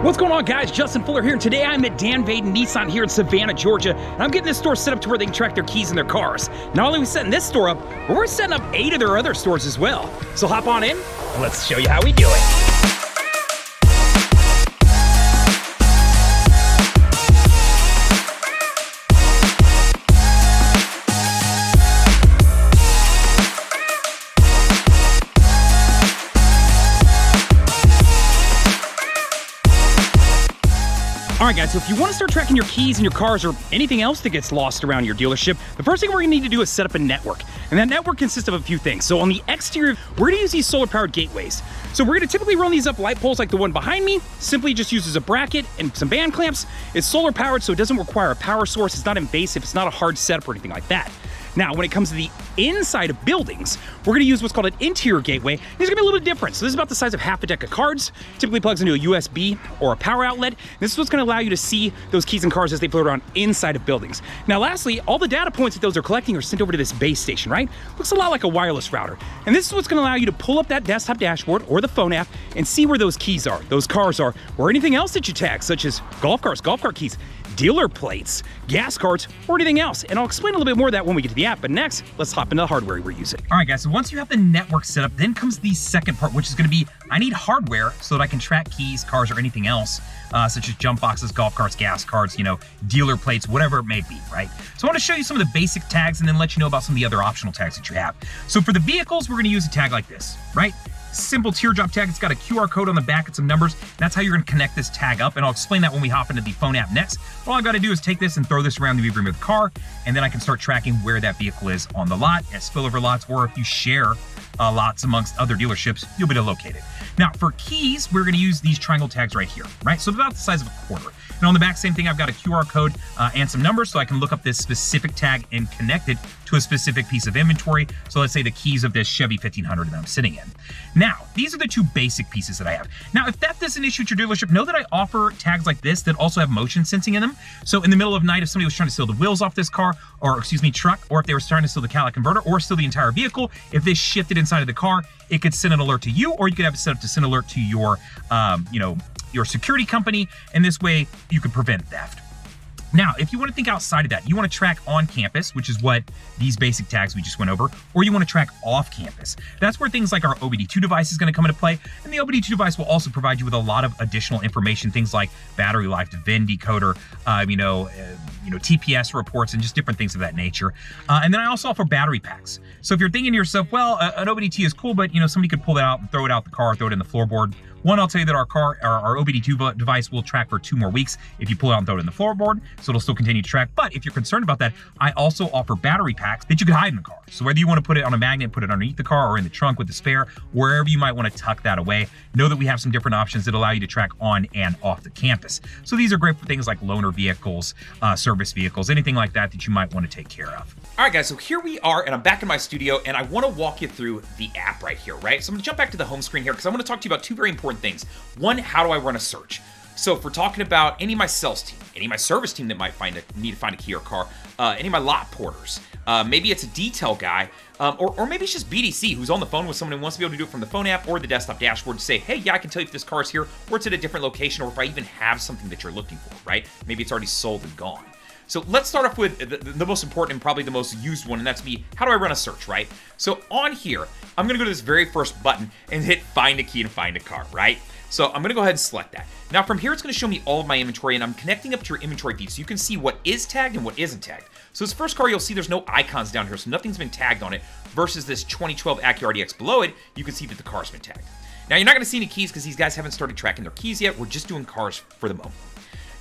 What's going on, guys? Justin Fuller here, and today I'm at Vaden Nissan here in Savanah, Georgia, and I'm getting this store set up to where they can track their keys in their cars. Not only are we setting this store up, but we're setting up 8 of their other stores as well. So hop on in, and let's show you how we do it. Alright guys, so if you want to start tracking your keys in your cars or anything else that gets lost around your dealership, the first thing we're going to need to do is set up a network. And that network consists of a few things. So on the exterior, we're going to use these solar-powered gateways. So we're going to typically run these up light poles like the one behind me. Simply just uses a bracket and some band clamps. It's solar-powered, so it doesn't require a power source. It's not invasive. It's not a hard setup or anything like that. Now, when it comes to the inside of buildings, we're gonna use what's called an interior gateway. It's gonna be a little bit different. So this is about the size of half a deck of cards, typically plugs into a USB or a power outlet. This is what's gonna allow you to see those keys and cars as they float around inside of buildings. Now, lastly, all the data points that those are collecting are sent over to this base station, right? Looks a lot like a wireless router. And this is what's gonna allow you to pull up that desktop dashboard or the phone app and see where those keys are, those cars are, or anything else that you tag, such as golf cars, golf cart keys, dealer plates, gas cards, or anything else. And I'll explain a little bit more of that when we get to the app, but next, let's hop into the hardware we're using. All right, guys, so once you have the network set up, then comes the second part, which is gonna be, I need hardware so that I can track keys, cars, or anything else, such as jump boxes, golf carts, gas cards, you know, dealer plates, whatever it may be, right? So I wanna show you some of the basic tags and then let you know about some of the other optional tags that you have. So for the vehicles, we're gonna use a tag like this, right? Simple teardrop tag. It's got a QR code on the back and some numbers. That's how you're gonna connect this tag up, and I'll explain that when we hop into the phone app next. All I've gotta do is take this and throw this around the viewing of the car, and then I can start tracking where that vehicle is on the lot, at spillover lots, or if you share lots amongst other dealerships, you'll be able to locate it. Now, for keys, we're gonna use these triangle tags right here, right? So about the size of a quarter. And on the back, same thing, I've got a QR code and some numbers so I can look up this specific tag and connect it to a specific piece of inventory. So let's say the keys of this Chevy 1500 that I'm sitting in. Now, these are the two basic pieces that I have. Now, if that doesn't issue at your dealership, know that I offer tags like this that also have motion sensing in them. So in the middle of the night, if somebody was trying to steal the wheels off this car, or excuse me, truck, or if they were trying to steal the catalytic converter, or steal the entire vehicle, if this shifted inside of the car, it could send an alert to you, or you could have it set up to send an alert to your, your security company, and this way you could prevent theft. Now, if you want to think outside of that, you want to track on campus, which is what these basic tags we just went over, or you want to track off campus. That's where things like our OBD2 device is going to come into play, and the OBD2 device will also provide you with a lot of additional information, things like battery life, VIN decoder, TPS reports, and just different things of that nature. And then I also offer battery packs. So if you're thinking to yourself, well, an OBD2 is cool, but somebody could pull that out and throw it out the car, throw it in the floorboard. One, I'll tell you that our OBD2 device will track for 2 more weeks if you pull it out and throw it in the floorboard, so it'll still continue to track. But if you're concerned about that, I also offer battery packs that you can hide in the car. So whether you want to put it on a magnet, put it underneath the car, or in the trunk with the spare, wherever you might want to tuck that away, know that we have some different options that allow you to track on and off the campus. So these are great for things like loaner vehicles, service vehicles, anything like that that you might want to take care of. All right, guys, so here we are, and I'm back in my studio, and I want to walk you through the app right here, right? So I'm going to jump back to the home screen here because I want to talk to you about 2 very important things. One, how do I run a search? So if we're talking about any of my sales team, any of my service team that might need to find a key or car, any of my lot porters, maybe it's a detail guy, or maybe it's just BDC who's on the phone with someone who wants to be able to do it from the phone app or the desktop dashboard to say, hey, yeah, I can tell you if this car's here, or it's at a different location, or if I even have something that you're looking for, right? Maybe it's already sold and gone. So let's start off with the most important and probably the most used one, and that's me. How do I run a search, right? So on here, I'm gonna go to this very first button and hit find a key and find a car, right? So I'm gonna go ahead and select that. Now from here, it's gonna show me all of my inventory, and I'm connecting up to your inventory feed so you can see what is tagged and what isn't tagged. So this first car, you'll see there's no icons down here, so nothing's been tagged on it, versus this 2012 Acura RDX below it, you can see that the car's been tagged. Now you're not gonna see any keys because these guys haven't started tracking their keys yet. We're just doing cars for the moment.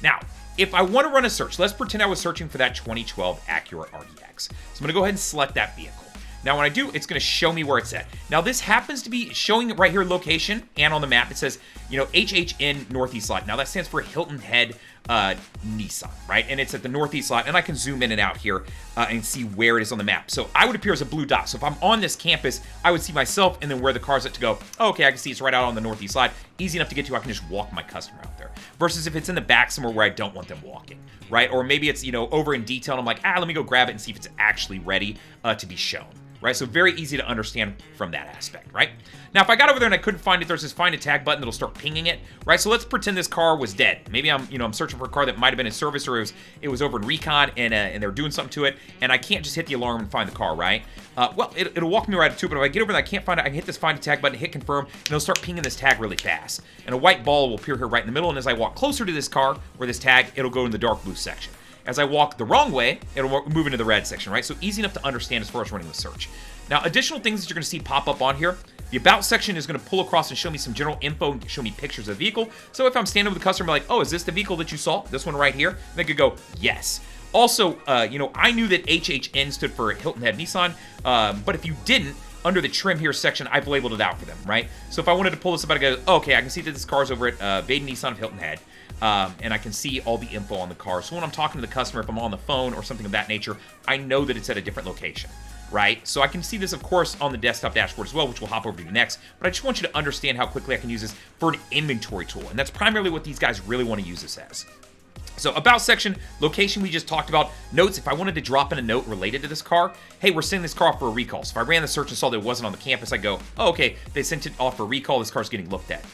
Now, if I want to run a search, let's pretend I was searching for that 2012 Acura RDX. So I'm going to go ahead and select that vehicle. Now, when I do, it's going to show me where it's at. Now, this happens to be showing right here location, and on the map, it says, HHN Northeast Lot. Now, that stands for Hilton Head Nissan, right? And it's at the Northeast Lot, and I can zoom in and out here and see where it is on the map. So I would appear as a blue dot. So if I'm on this campus, I would see myself and then where the car's at to go, oh, okay, I can see it's right out on the Northeast Lot. Easy enough to get to. I can just walk my customer out there. Versus if it's in the back somewhere where I don't want them walking, right? Or maybe it's, over in detail, and I'm like, let me go grab it and see if it's actually ready to be shown. right? So very easy to understand from that aspect, right? Now, if I got over there and I couldn't find it, there's this find a tag button that'll start pinging it, right? So let's pretend this car was dead. Maybe I'm searching for a car that might have been in service, or it was over in Recon and they were doing something to it, and I can't just hit the alarm and find the car, right? Well, it'll walk me right to it, but if I get over and I can't find it, I can hit this find a tag button, hit confirm, and it'll start pinging this tag really fast. And a white ball will appear here right in the middle, and as I walk closer to this car or this tag, it'll go in the dark blue section. As I walk the wrong way, it'll move into the red section, right? So easy enough to understand as far as running the search. Now, additional things that you're going to see pop up on here. The About section is going to pull across and show me some general info and show me pictures of the vehicle. So if I'm standing with a customer like, oh, is this the vehicle that you saw? This one right here? They could go, yes. Also, I knew that HHN stood for Hilton Head Nissan, but if you didn't, under the trim here section, I've labeled it out for them, right? So if I wanted to pull this up, I go, oh, okay, I can see that this car is over at Vaden Nissan of Hilton Head, and I can see all the info on the car. So when I'm talking to the customer, if I'm on the phone or something of that nature, I know that it's at a different location, right? So I can see this, of course, on the desktop dashboard as well, which we'll hop over to next, but I just want you to understand how quickly I can use this for an inventory tool, and that's primarily what these guys really want to use this as. So About section, location we just talked about, notes, if I wanted to drop in a note related to this car, hey, we're sending this car off for a recall. So if I ran the search and saw that it wasn't on the campus, I go, oh, okay, they sent it off for a recall, this car's getting looked at.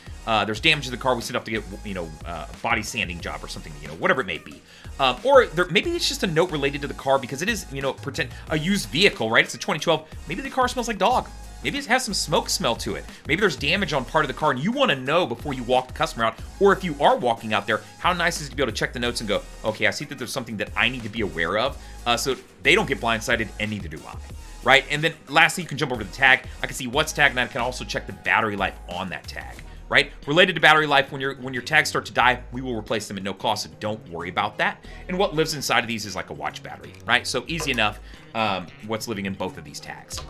There's damage to the car, we sent off to get, a body sanding job or something, whatever it may be. Maybe it's just a note related to the car because it is, pretend a used vehicle, right? It's a 2012, maybe the car smells like dog. Maybe it has some smoke smell to it. Maybe there's damage on part of the car and you want to know before you walk the customer out, or if you are walking out there, how nice is it to be able to check the notes and go, okay, I see that there's something that I need to be aware of, so they don't get blindsided and neither do I, right? And then lastly, you can jump over to the tag. I can see what's tagged and I can also check the battery life on that tag, right? Related to battery life, when your tags start to die, we will replace them at no cost, so don't worry about that. And what lives inside of these is like a watch battery, right? So easy enough what's living in both of these tags.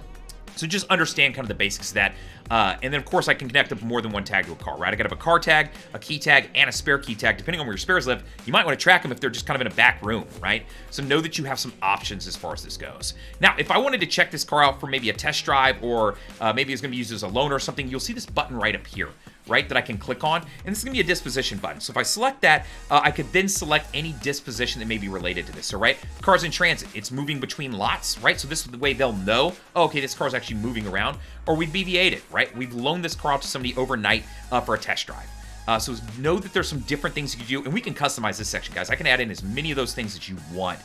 So just understand kind of the basics of that. And then, of course, I can connect up more than one tag to a car, right? I got to have a car tag, a key tag, and a spare key tag. Depending on where your spares live, you might want to track them if they're just kind of in a back room, right? So know that you have some options as far as this goes. Now, if I wanted to check this car out for maybe a test drive or maybe it's going to be used as a loaner or something, you'll see this button right up here, right, that I can click on, and this is gonna be a disposition button. So if I select that, I could then select any disposition that may be related to this. So, right, the car's in transit, it's moving between lots, right? So this is the way they'll know, oh, okay, this car's actually moving around, or we've BVA'd it, right? We've loaned this car out to somebody overnight for a test drive. So know that there's some different things you can do, and we can customize this section, guys. I can add in as many of those things that you want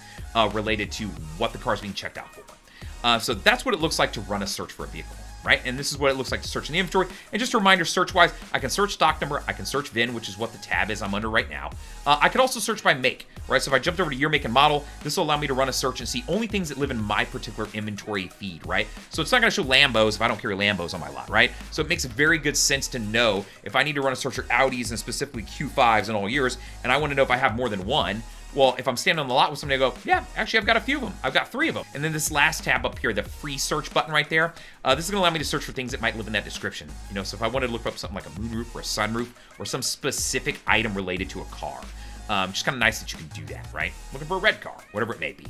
related to what the car's being checked out for. So that's what it looks like to run a search for a vehicle, right? And this is what it looks like to search in the inventory. And just a reminder, search-wise, I can search stock number, I can search VIN, which is what the tab is I'm under right now. I can also search by make, right? So if I jumped over to year, make, and model, this will allow me to run a search and see only things that live in my particular inventory feed, right? So it's not gonna show Lambos if I don't carry Lambos on my lot, right? So it makes very good sense to know if I need to run a search for Audis and specifically Q5s in all years, and I wanna know if I have more than one. Well, if I'm standing on the lot with somebody, I go, yeah, actually, I've got a few of them. I've got 3 of them. And then this last tab up here, the free search button right there, this is gonna allow me to search for things that might live in that description. So if I wanted to look up something like a moonroof or a sunroof or some specific item related to a car, just kind of nice that you can do that, right? Looking for a red car, whatever it may be.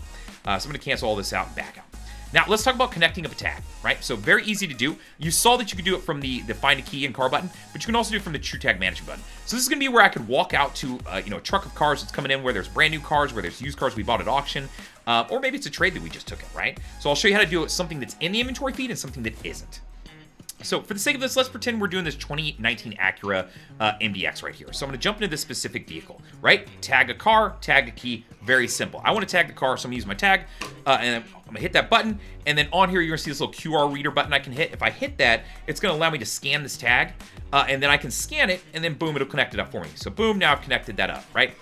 So I'm gonna cancel all this out and back out. Now, let's talk about connecting up a tag, right? So very easy to do. You saw that you could do it from the find a key and car button, but you can also do it from the True Tag Management button. So this is gonna be where I could walk out to a truck of cars that's coming in, where there's brand new cars, where there's used cars we bought at auction, or maybe it's a trade that we just took it, right? So I'll show you how to do it, something that's in the inventory feed and something that isn't. So for the sake of this, let's pretend we're doing this 2019 Acura MDX right here. So I'm gonna jump into this specific vehicle, right? Tag a car, tag a key, very simple. I wanna tag the car, so I'm gonna use my tag, and I'm gonna hit that button, and then on here, you're gonna see this little QR reader button I can hit. If I hit that, it's gonna allow me to scan this tag, and then I can scan it, and then boom, it'll connect it up for me. So boom, now I've connected that up, right?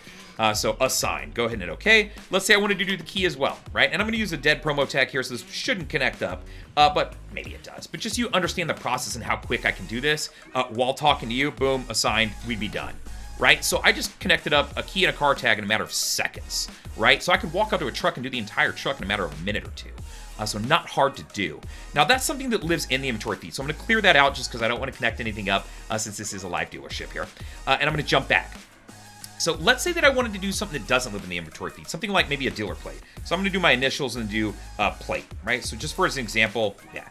So assign, go ahead and hit okay. Let's say I wanted to do the key as well, right? And I'm gonna use a dead promo tag here, so this shouldn't connect up, but maybe it does. But just so you understand the process and how quick I can do this, while talking to you, boom, assigned, we'd be done, right? So I just connected up a key and a car tag in a matter of seconds, right? So I could walk up to a truck and do the entire truck in a matter of a minute or two. So not hard to do. Now that's something that lives in the inventory feed. So I'm gonna clear that out just because I don't want to connect anything up since this is a live dealership here. And I'm gonna jump back. So let's say that I wanted to do something that doesn't live in the inventory feed, something like maybe a dealer plate. So I'm gonna do my initials and do plate, right? So just for as an example, yeah.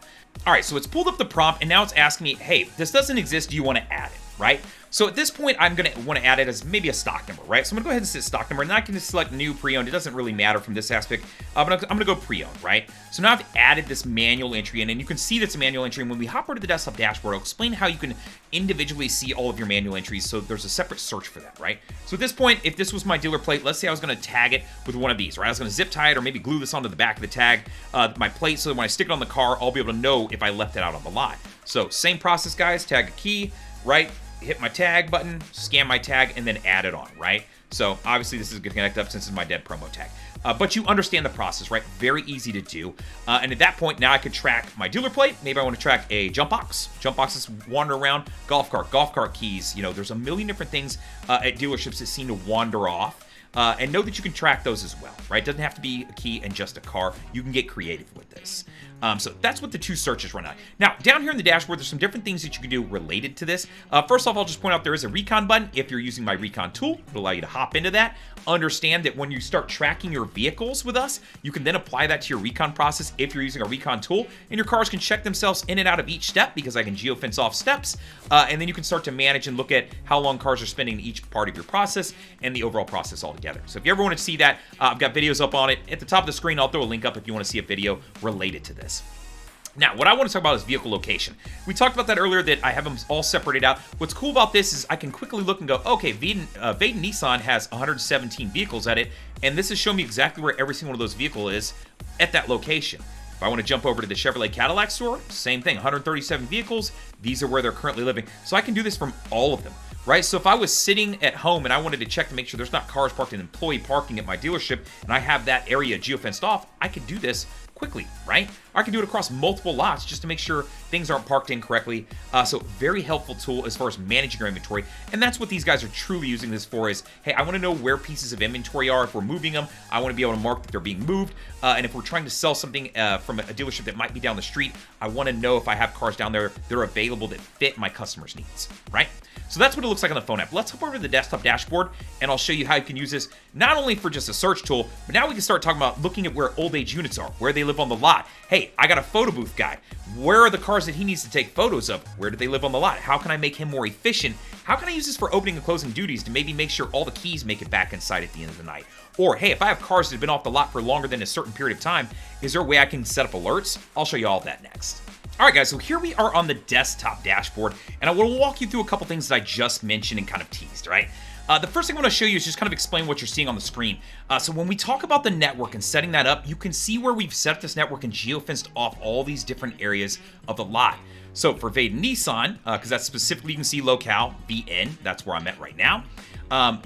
All right, so it's pulled up the prompt and now it's asking me, hey, this doesn't exist, do you wanna add it, right? So at this point, I'm going to want to add it as maybe a stock number, right? So I'm going to go ahead and set stock number, and I can just select new pre-owned. It doesn't really matter from this aspect. But I'm going to go pre-owned, right? So now I've added this manual entry in, and you can see that's a manual entry. And when we hop over to the desktop dashboard, I'll explain how you can individually see all of your manual entries. So there's a separate search for that, right? So at this point, if this was my dealer plate, let's say I was going to tag it with one of these, right? I was going to zip tie it or maybe glue this onto the back of the tag, my plate, so that when I stick it on the car, I'll be able to know if I left it out on the lot. So same process, guys. Tag a key, right? Hit my tag button, scan my tag, and then add it on, right? So obviously this is going to connect up since it's my dead promo tag. But you understand the process, right? Very easy to do. And at that point, now I could track my dealer plate. Maybe I want to track a jump box. Jump boxes wander around. Golf cart keys. You know, there's a million different things at dealerships that seem to wander off. And know that you can track those as well, right? It doesn't have to be a key and just a car. You can get creative with this. So that's what the two searches run on. Now, down here in the dashboard, there's some different things that you can do related to this. First off, I'll just point out there is a Recon button. If you're using my Recon tool, it'll allow you to hop into that. Understand that when you start tracking your vehicles with us, you can then apply that to your Recon process if you're using a Recon tool, and your cars can check themselves in and out of each step because I can geofence off steps, and then you can start to manage and look at how long cars are spending in each part of your process and the overall process altogether. So if you ever want to see that, I've got videos up on it. At the top of the screen, I'll throw a link up if you want to see a video related to this. Now, what I want to talk about is vehicle location. We talked about that earlier, that I have them all separated out. What's cool about this is I can quickly look and go, okay, Vaden Nissan has 117 vehicles at it, and this is showing me exactly where every single one of those vehicles is at that location. If I want to jump over to the Chevrolet Cadillac store, same thing, 137 vehicles. These are where they're currently living. So I can do this from all of them, right? So if I was sitting at home and I wanted to check to make sure there's not cars parked in employee parking at my dealership, and I have that area geofenced off, I could do this quickly, right? I can do it across multiple lots just to make sure things aren't parked in correctly. So very helpful tool as far as managing your inventory. And that's what these guys are truly using this for is, hey, I want to know where pieces of inventory are. If we're moving them, I want to be able to mark that they're being moved. And if we're trying to sell something from a dealership that might be down the street, I want to know if I have cars down there that are available that fit my customers' needs, right? So that's what it looks like on the phone app. Let's hop over to the desktop dashboard, and I'll show you how you can use this not only for just a search tool, but now we can start talking about looking at where old age units are, where they live on the lot. Hey, I got a photo booth guy. Where are the cars that he needs to take photos of? Where do they live on the lot? How can I make him more efficient? How can I use this for opening and closing duties to maybe make sure all the keys make it back inside at the end of the night? Or, hey, if I have cars that have been off the lot for longer than a certain period of time, is there a way I can set up alerts? I'll show you all of that next. All right, guys, so here we are on the desktop dashboard, and I will walk you through a couple things that I just mentioned and kind of teased, right? The first thing I want to show you is just kind of explain what you're seeing on the screen. So when we talk about the network and setting that up, you can see where we've set up this network and geofenced off all these different areas of the lot. So for Vaden Nissan, because that's specifically, you can see locale, VN, that's where I'm at right now.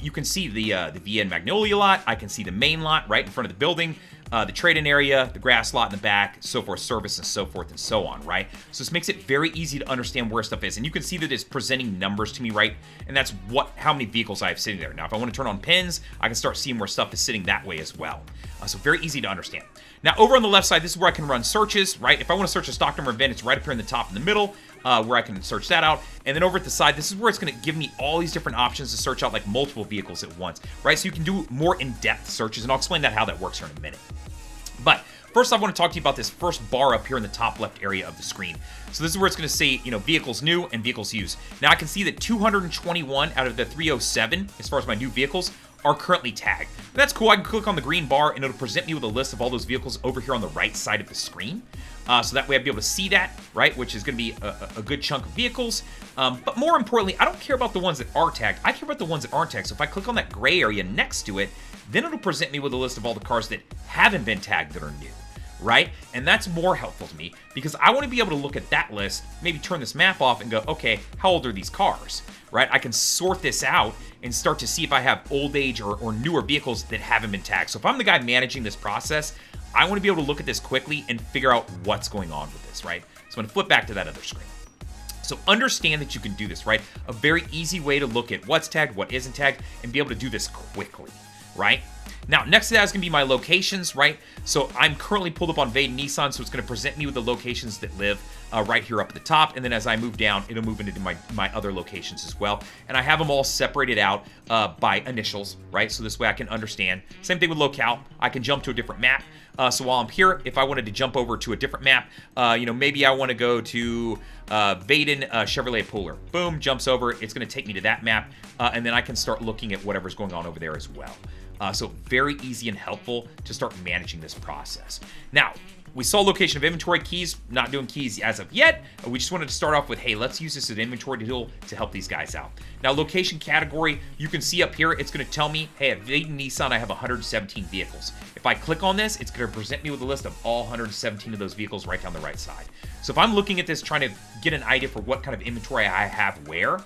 You can see the VN Magnolia lot. I can see the main lot right in front of the building. The trade-in area, the grass lot in the back, so forth, service, and so forth and so on, right? So this makes it very easy to understand where stuff is. And you can see that it's presenting numbers to me, right? And that's how many vehicles I have sitting there. Now, if I want to turn on pins, I can start seeing where stuff is sitting that way as well. So very easy to understand. Now, over on the left side, this is where I can run searches, right? If I want to search a stock number event, it's right up here in the top in the middle, where I can search that out. And then over at the side, this is where it's going to give me all these different options to search out like multiple vehicles at once, right? So you can do more in-depth searches, and I'll explain how that works here in a minute. But first, I want to talk to you about this first bar up here in the top left area of the screen. So this is where it's going to say, vehicles new and vehicles used. Now I can see that 221 out of the 307, as far as my new vehicles, are currently tagged. And that's cool. I can click on the green bar and it'll present me with a list of all those vehicles over here on the right side of the screen. So that way I'd be able to see that, right? Which is going to be a good chunk of vehicles. But more importantly, I don't care about the ones that are tagged. I care about the ones that aren't tagged. So if I click on that gray area next to it, then it'll present me with a list of all the cars that haven't been tagged that are new, right? And that's more helpful to me because I want to be able to look at that list, maybe turn this map off and go, okay, how old are these cars, right? I can sort this out and start to see if I have old age or newer vehicles that haven't been tagged. So if I'm the guy managing this process, I want to be able to look at this quickly and figure out what's going on with this, right? So I'm going to flip back to that other screen. So understand that you can do this, right? A very easy way to look at what's tagged, what isn't tagged, and be able to do this quickly, right? Now, next to that is going to be my locations, right? So I'm currently pulled up on Vaden Nissan, so it's going to present me with the locations that live right here up at the top. And then as I move down, it'll move into my other locations as well. And I have them all separated out by initials, right? So this way I can understand. Same thing with locale. I can jump to a different map. So while I'm here, if I wanted to jump over to a different map, maybe I want to go to Vaden Chevrolet Pooler. Boom, jumps over. It's going to take me to that map. And then I can start looking at whatever's going on over there as well. So very easy and helpful to start managing this process. Now, we saw location of inventory, keys, not doing keys as of yet. We just wanted to start off with, hey, let's use this as an inventory tool to help these guys out. Now, location category, you can see up here, it's going to tell me, hey, at Vaden Nissan, I have 117 vehicles. If I click on this, it's going to present me with a list of all 117 of those vehicles right down the right side. So if I'm looking at this, trying to get an idea for what kind of inventory I have where,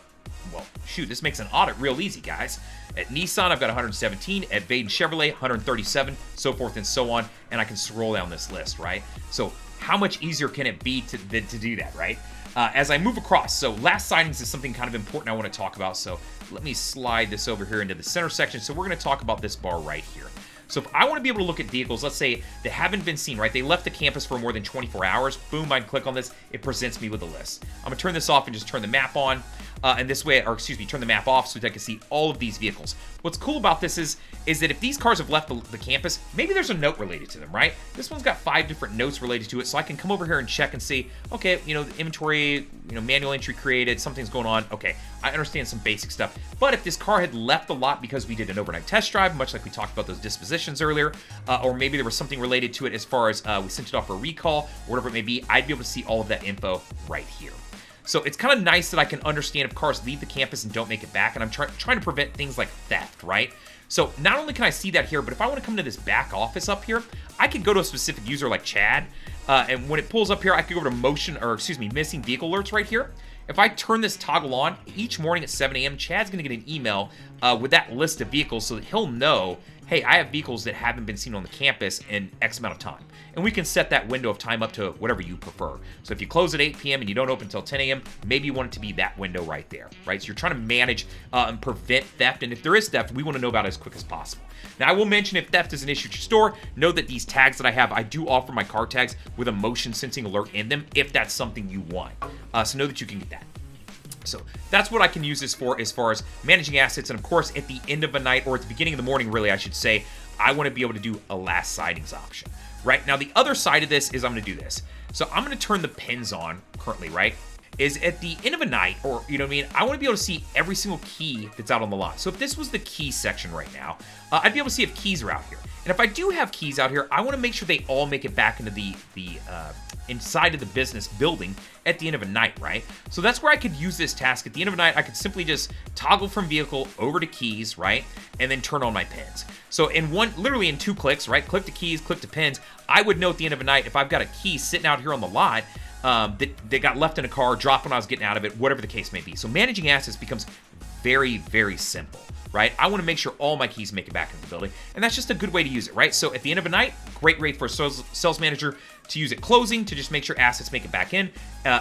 well, shoot, this makes an audit real easy, guys. At Nissan, I've got 117. At Vaden Chevrolet, 137, so forth and so on. And I can scroll down this list, right? So how much easier can it be to do that, right? As I move across, so last sightings is something kind of important I want to talk about. So let me slide this over here into the center section. So we're going to talk about this bar right here. So if I want to be able to look at vehicles, let's say that haven't been seen, right? They left the campus for more than 24 hours. Boom, I can click on this. It presents me with a list. I'm going to turn this off and just turn the map on. And this way, turn the map off so that I can see all of these vehicles. What's cool about this is that if these cars have left the campus, maybe there's a note related to them, right? This one's got 5 different notes related to it, so I can come over here and check and see, okay, the inventory, manual entry created, something's going on. Okay, I understand some basic stuff. But if this car had left the lot because we did an overnight test drive, much like we talked about those dispositions earlier, or maybe there was something related to it as far as we sent it off for a recall, whatever it may be, I'd be able to see all of that info right here. So it's kind of nice that I can understand if cars leave the campus and don't make it back, and I'm trying to prevent things like theft, right? So not only can I see that here, but if I want to come to this back office up here, I could go to a specific user like Chad, and when it pulls up here, I could go over to missing vehicle alerts right here. If I turn this toggle on, each morning at 7 a.m., Chad's going to get an email with that list of vehicles so that he'll know, hey, I have vehicles that haven't been seen on the campus in X amount of time. And we can set that window of time up to whatever you prefer. So if you close at 8 p.m. and you don't open until 10 a.m., maybe you want it to be that window right there, right? So you're trying to manage and prevent theft. And if there is theft, we want to know about it as quick as possible. Now, I will mention if theft is an issue at your store, know that these tags that I have, I do offer my car tags with a motion sensing alert in them if that's something you want. So know that you can get that. So that's what I can use this for as far as managing assets. And of course, at the end of a night, or at the beginning of the morning, really, I should say, I want to be able to do a last sightings option, right? Now, the other side of this is I'm going to do this. So I'm going to turn the pins on currently, right? Is at the end of a night, or, I want to be able to see every single key that's out on the lot. So if this was the key section right now, I'd be able to see if keys are out here. And if I do have keys out here, I want to make sure they all make it back into the inside of the business building at the end of a night, right? So that's where I could use this task. At the end of a night, I could simply just toggle from vehicle over to keys, right? And then turn on my pins. So literally in 2 clicks, right? Click to keys, click to pins. I would know at the end of a night if I've got a key sitting out here on the lot that got left in a car, dropped when I was getting out of it, whatever the case may be. So managing assets becomes very, very simple, right? I want to make sure all my keys make it back into the building, and that's just a good way to use it, right? So at the end of a night, great rate for a sales manager to use it closing to just make sure assets make it back in.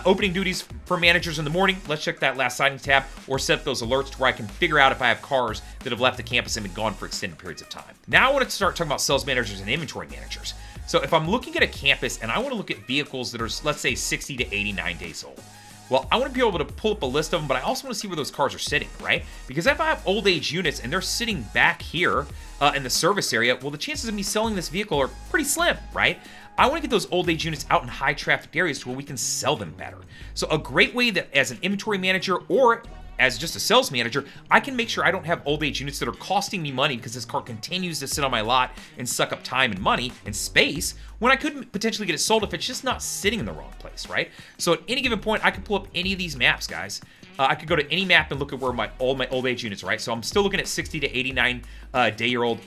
Opening duties for managers in the morning, let's check that last sightings tab or set up those alerts to where I can figure out if I have cars that have left the campus and been gone for extended periods of time. Now I want to start talking about sales managers and inventory managers. So if I'm looking at a campus and I want to look at vehicles that are, let's say, 60 to 89 days old, well, I want to be able to pull up a list of them, but I also want to see where those cars are sitting, right? Because if I have old age units and they're sitting back here in the service area, well, the chances of me selling this vehicle are pretty slim, right? I want to get those old age units out in high traffic areas to where we can sell them better. So a great way that as an inventory manager or as just a sales manager, I can make sure I don't have old age units that are costing me money because this car continues to sit on my lot and suck up time and money and space when I could potentially get it sold if it's just not sitting in the wrong place, right? So at any given point, I can pull up any of these maps, guys. I could go to any map and look at where all my old age units, right? So I'm still looking at 60 to 89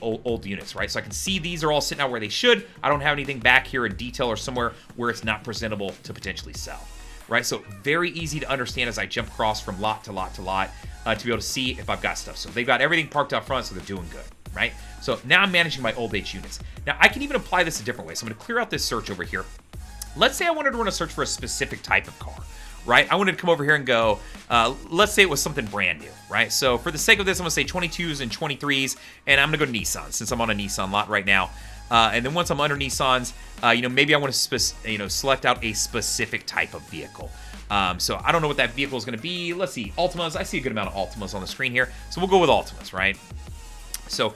old units, right? So I can see these are all sitting out where they should. I don't have anything back here in detail or somewhere where it's not presentable to potentially sell. Right, so very easy to understand as I jump across from lot to lot to lot to be able to see if I've got stuff. So they've got everything parked out front, so they're doing good, right? So now I'm managing my old age units. Now I can even apply this a different way. So I'm going to clear out this search over here. Let's say I wanted to run a search for a specific type of car. right? I wanted to come over here and go, let's say it was something brand new, right? So for the sake of this, I'm gonna say 22s and 23s, and I'm gonna go Nissan since I'm on a Nissan lot right now. And then once I'm under Nissans, maybe I want to select out a specific type of vehicle. So I don't know what that vehicle is going to be. Let's see, Altimas. I see a good amount of Altimas on the screen here, so we'll go with Altimas, right? So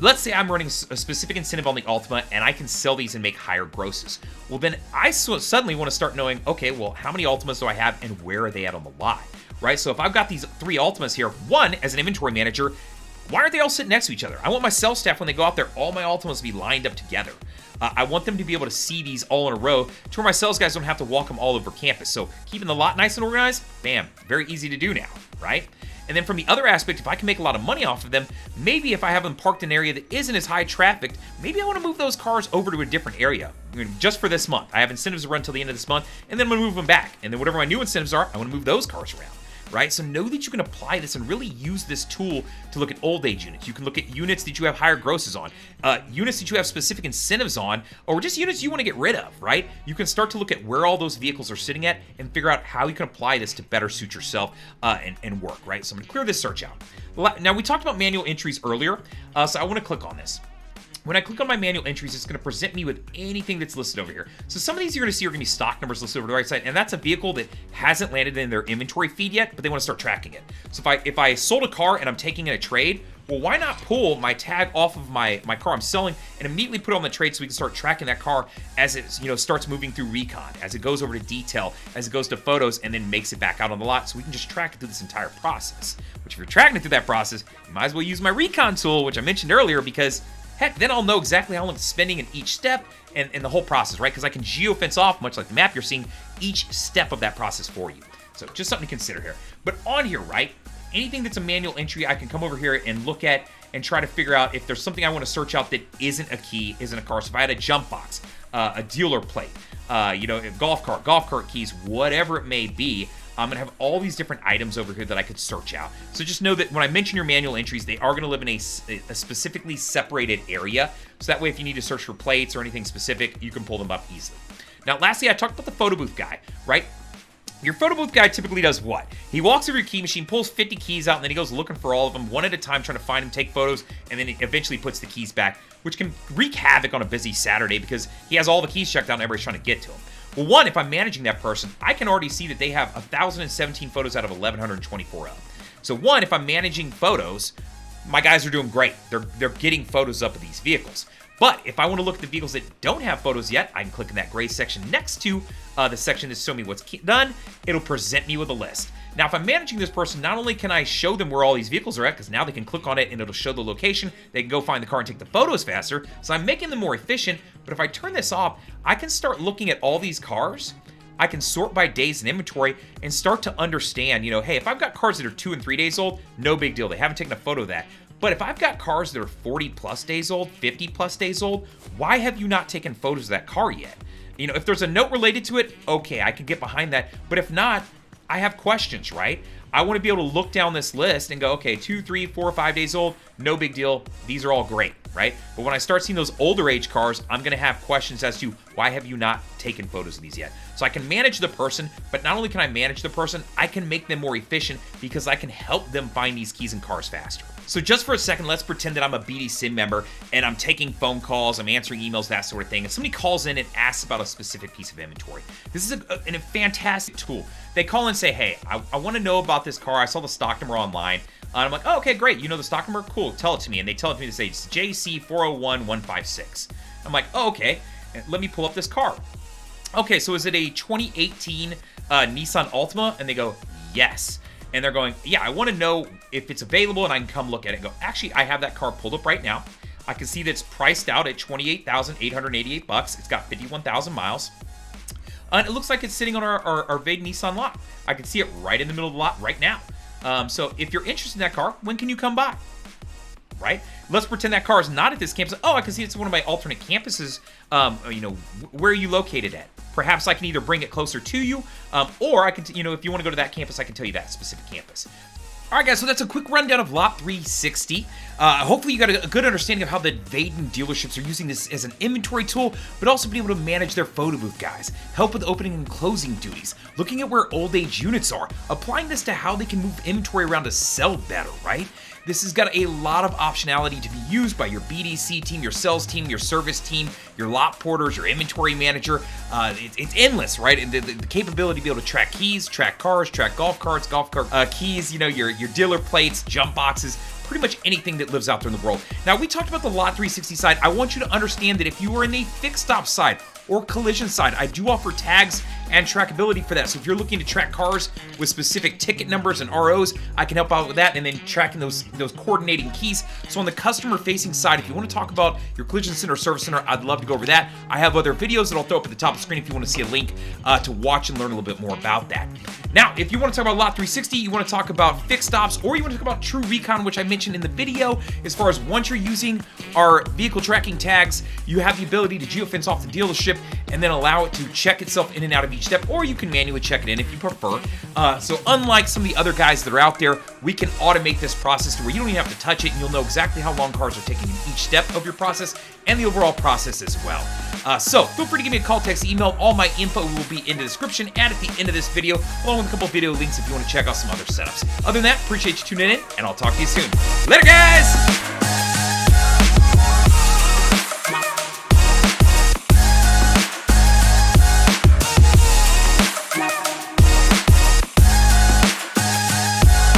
let's say I'm running a specific incentive on the Altima, and I can sell these and make higher grosses. Well, then I suddenly want to start knowing, okay, well, how many Altimas do I have, and where are they at on the lot, right? So if I've got these 3 Altimas here, one, as an inventory manager, why aren't they all sitting next to each other? I want my sales staff, when they go out there, all my Altimas to be lined up together. I want them to be able to see these all in a row to where my sales guys don't have to walk them all over campus. So keeping the lot nice and organized, bam, very easy to do now, right? And then from the other aspect, if I can make a lot of money off of them, maybe if I have them parked in an area that isn't as high trafficked, maybe I want to move those cars over to a different area. Just for this month. I have incentives to run till the end of this month, and then I'm going to move them back. And then whatever my new incentives are, I want to move those cars around. Right? So know that you can apply this and really use this tool to look at old age units. You can look at units that you have higher grosses on, units that you have specific incentives on, or just units you want to get rid of, right? You can start to look at where all those vehicles are sitting at and figure out how you can apply this to better suit yourself and work, right? So I'm gonna clear this search out. Now we talked about manual entries earlier, so I want to click on this. When I click on my manual entries, it's going to present me with anything that's listed over here. So some of these you're going to see are going to be stock numbers listed over the right side, and that's a vehicle that hasn't landed in their inventory feed yet, but they want to start tracking it. So if I sold a car and I'm taking in a trade, well, why not pull my tag off of my car I'm selling and immediately put it on the trade so we can start tracking that car as it starts moving through Recon, as it goes over to detail, as it goes to photos, and then makes it back out on the lot, so we can just track it through this entire process. Which if you're tracking it through that process, you might as well use my Recon tool, which I mentioned earlier, because heck, then I'll know exactly how long it's spending in each step and the whole process, right? Because I can geofence off, much like the map you're seeing, each step of that process for you. So just something to consider here. But on here, right, anything that's a manual entry, I can come over here and look at and try to figure out if there's something I want to search out that isn't a key, isn't a car. So if I had a jump box, a dealer plate, a golf cart keys, whatever it may be, I'm going to have all these different items over here that I could search out. So just know that when I mention your manual entries, they are going to live in a specifically separated area. So that way, if you need to search for plates or anything specific, you can pull them up easily. Now, lastly, I talked about the photo booth guy, right? Your photo booth guy typically does what? He walks over your key machine, pulls 50 keys out, and then he goes looking for all of them one at a time, trying to find them, take photos, and then he eventually puts the keys back, which can wreak havoc on a busy Saturday because he has all the keys checked out and everybody's trying to get to him. Well, one, if I'm managing that person, I can already see that they have 1,017 photos out of 1,124 of them. So one, if I'm managing photos, my guys are doing great. They're getting photos up of these vehicles. But if I want to look at the vehicles that don't have photos yet, I can click in that gray section next to the section that's showing me what's done. It'll present me with a list. Now, if I'm managing this person, not only can I show them where all these vehicles are at, because now they can click on it and it'll show the location, they can go find the car and take the photos faster, so I'm making them more efficient. But if I turn this off, I can start looking at all these cars. I can sort by days in inventory and start to understand, hey, if I've got cars that are 2 and 3 days old, no big deal. They haven't taken a photo of that. But if I've got cars that are 40 plus days old, 50 plus days old, why have you not taken photos of that car yet? If there's a note related to it, okay, I can get behind that. But if not, I have questions, right? I want to be able to look down this list and go, okay, 2, 3, 4, 5 days old, no big deal. These are all great, right? But when I start seeing those older age cars, I'm going to have questions as to why have you not taken photos of these yet? So I can manage the person, but not only can I manage the person, I can make them more efficient because I can help them find these keys and cars faster. So just for a second, let's pretend that I'm a BDSIM member and I'm taking phone calls, I'm answering emails, that sort of thing, and somebody calls in and asks about a specific piece of inventory. This is a fantastic tool. They call and say, hey, I want to know about this car. I saw the stock number online. And I'm like, oh, okay, great. You know the stock number? Cool. Tell it to me. And they tell it to me to say, it's JC401156. I'm like, oh, okay. Let me pull up this car. Okay, so is it a 2018 Nissan Altima? And they go, yes. And they're going, yeah, I want to know if it's available and I can come look at it and go, actually, I have that car pulled up right now. I can see that it's priced out at $28,888. It's got 51,000 miles. And it looks like it's sitting on our Vaden Nissan lot. I can see it right in the middle of the lot right now. So if you're interested in that car, when can you come by? Right? Let's pretend that car is not at this campus. Oh, I can see it's one of my alternate campuses. Where are you located at? Perhaps I can either bring it closer to you, or I can, if you want to go to that campus, I can tell you that specific campus. All right, guys, so that's a quick rundown of Lot 360. Hopefully you got a good understanding of how the Vaden dealerships are using this as an inventory tool, but also being able to manage their photo booth guys, help with opening and closing duties, looking at where old age units are, applying this to how they can move inventory around to sell better, right? This has got a lot of optionality to be used by your BDC team, your sales team, your service team, your lot porters, your inventory manager. It's endless, right? And the capability to be able to track keys, track cars, track golf carts, keys, you know, your dealer plates, jump boxes, pretty much anything that lives out there in the world. Now, we talked about the Lot 360 side. I want you to understand that if you are in the fixed stop side or collision side, I do offer tags and trackability for that. So if you're looking to track cars with specific ticket numbers and ROs, I can help out with that, and then tracking those coordinating keys. So on the customer-facing side, if you want to talk about your collision center or service center, I'd love to go over that. I have other videos that I'll throw up at the top of the screen if you want to see a link to watch and learn a little bit more about that. Now, if you want to talk about Lot 360, you want to talk about fixed stops, or you want to talk about TrueRecon, which I mentioned in the video, as far as once you're using our vehicle tracking tags, you have the ability to geofence off the dealership and then allow it to check itself in and out of each step, or you can manually check it in if you prefer. So unlike some of the other guys that are out there, we can automate this process to where you don't even have to touch it, and you'll know exactly how long cars are taking in each step of your process and the overall process as well. So feel free to give me a call, text, email. All my info will be in the description and at the end of this video, along with a couple video links if you want to check out some other setups. Other than that, appreciate you tuning in, and I'll talk to you soon. Later, guys!